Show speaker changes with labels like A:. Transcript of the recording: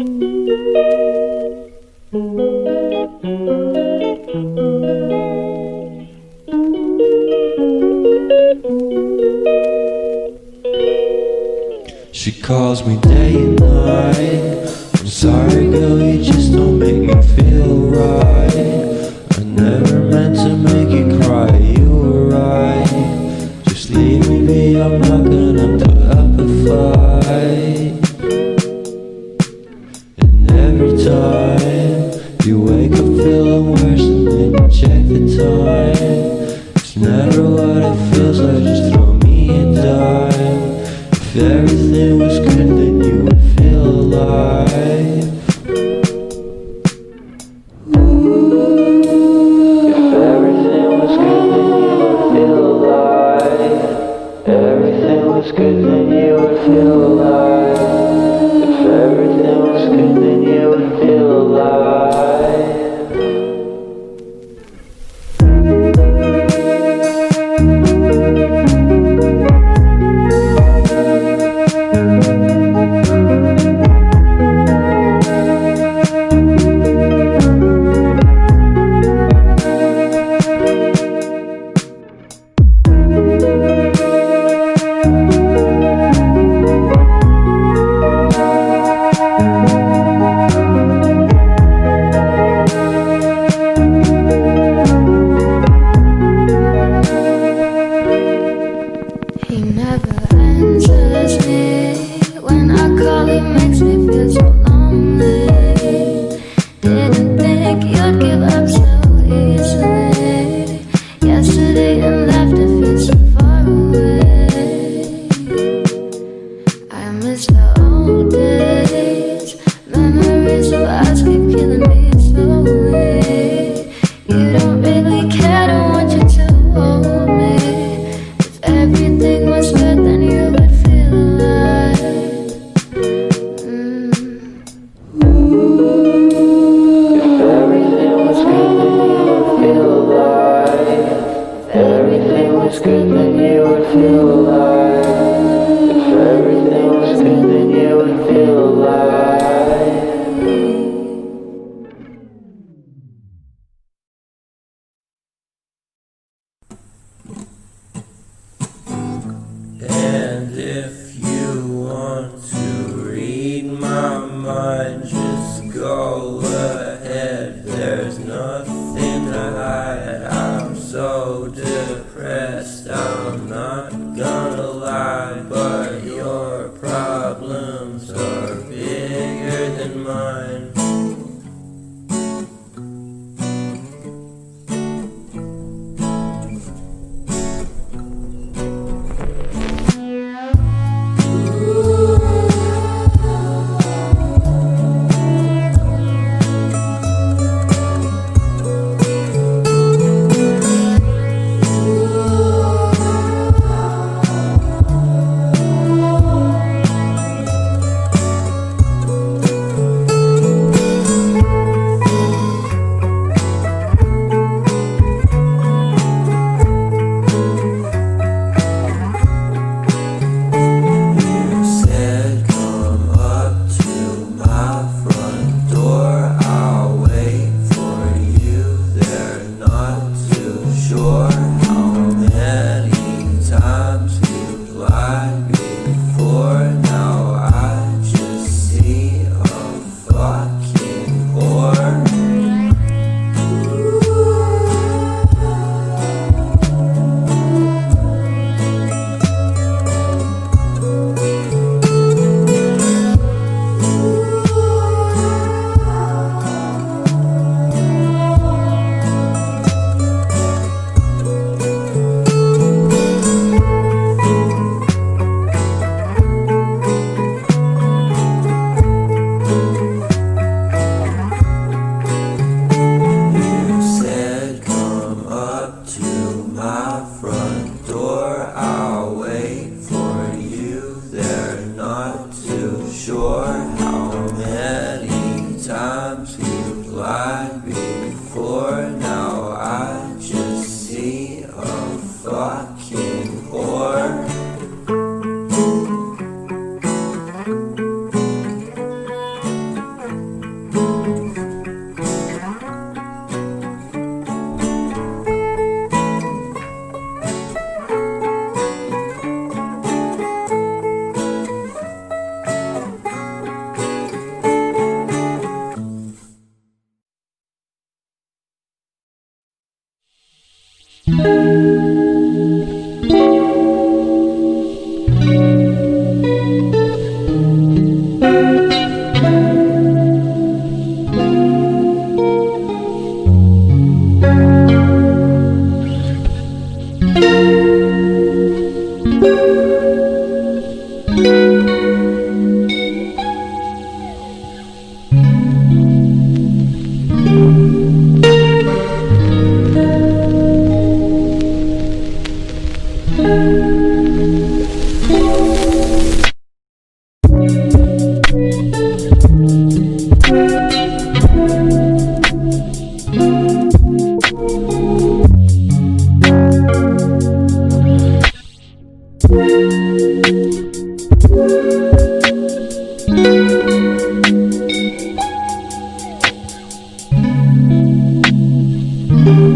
A: She calls me day and night. I'm sorry girl, you just don't make me feel right. I never meant to make you cry, you were right. Just leave me be, I'm not gonna put up a fight. And every time you wake up feeling worse and then you check the time. It's never what it feels like, just throw me a dime. If everything was good, then you would feel alive. If everything was good, then you would feel alive. Everything was good, then you would feel alive. If everything was good, then you would feel alive.
B: He never answers me. When I call, he makes me feel so lonely. Didn't think you'd give up so easily. Yesterday and laughter feels so far away. I miss the old days. Memories of us keep killing me slowly. You don't really care, don't want you to hold me. Everything was good, then you would feel alive. If everything was good, then you would feel alive. If everything was good, then you would feel alive. If everything was good, then you would feel alive.
A: And if you want to read my mind, just go ahead. There's nothing to hide. I'm so depressed, I'm not gonna lie. But your problems are bigger than mine.